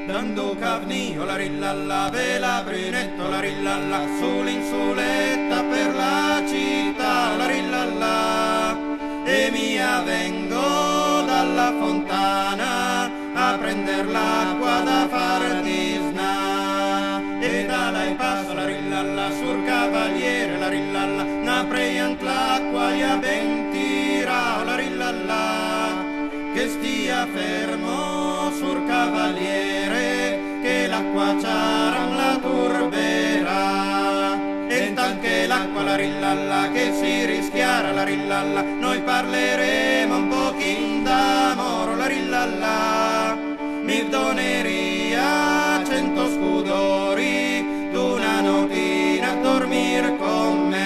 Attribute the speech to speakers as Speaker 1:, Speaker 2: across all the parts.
Speaker 1: Dando cavni, la rillalla, vela brunetto, la rillalla, sole in soletta per la città, la rillalla. E mia vengo dalla fontana a prender l'acqua da far di sna. E da lei passa la rillalla, sur cavaliere, la rillalla, na preiant l'acqua e a ben tira, la rillalla. Che stia fermo sur cavaliere, che l'acqua ciaran la turberà. E tanche l'acqua la rillalla, che si rischiara la rillalla, noi parleremo un pochin d'amore, la rillalla. Mi doneria 100 scudori, d'una notina a dormir con me.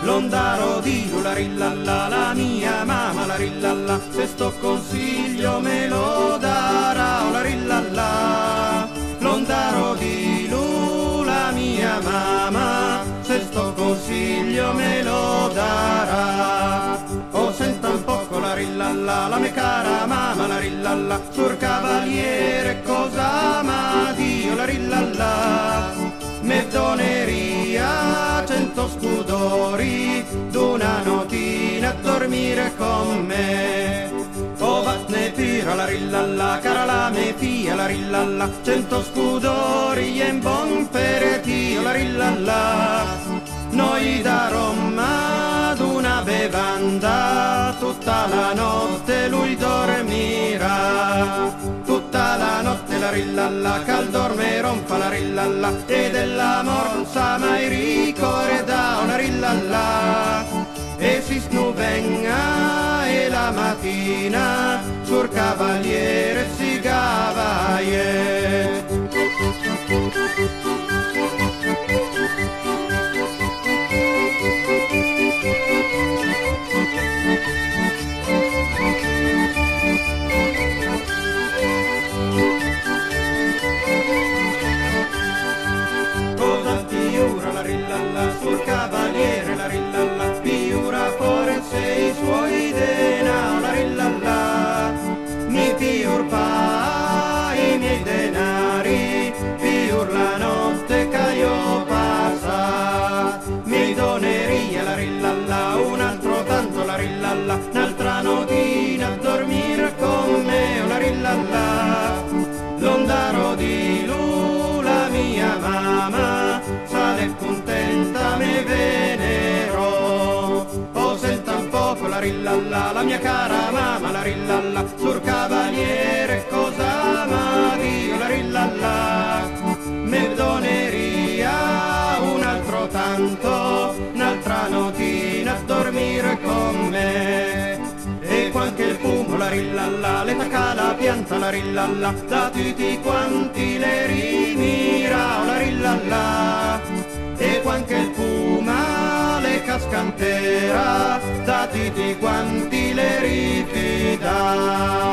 Speaker 1: L'ondaro dico la rillalla, la mia mamma la rillalla, se sto consiglio me lo darà, la rillalla. L'ondaro di lui, la mia mamma, se sto consiglio me lo darà. Oh, senta un poco la rillalla, la mia cara mamma la rillalla, sur cavaliere cosa m'ha Dio la rillalla. Me doneria 100 scudori, d'una notina a dormire con me. Oh, vattene pira la rillalla, cara la mia figlia la rillalla, 100 scudori e in buon per Dio la rillalla. Noi da Roma ad una bevanda, tutta la notte lui dormirà. Tutta la notte la rillalla, cal dorme rompa la rillalla, e dell'amor non sa mai ricorda una rillalla. E si snuvenga e la mattina sur cavaliere si gavaie. La rillalla, sul cavaliere la rillalla, piura forense i suoi denari, la rillalla. Mi piur pa i miei denari, piur la notte che io passa. Mi doneria la rillalla, un altro tanto la rillalla, un'altra notina a dormire con me, la rillalla. L'ondaro di lui, la mia mamma, sale contenta me venero. Oh, senta un poco la rillalla, la mia cara mamma la rillalla, sur cavaliere cosa m'ha Dio la rillalla. Me doneria un altro tanto, un'altra notina a dormire con me. E qualche il fumo la rillalla, le tacca la pianta la rillalla, da tutti quanti le rimira la rillalla. E qualche il fuma le cascantera, da tutti quanti le rifida.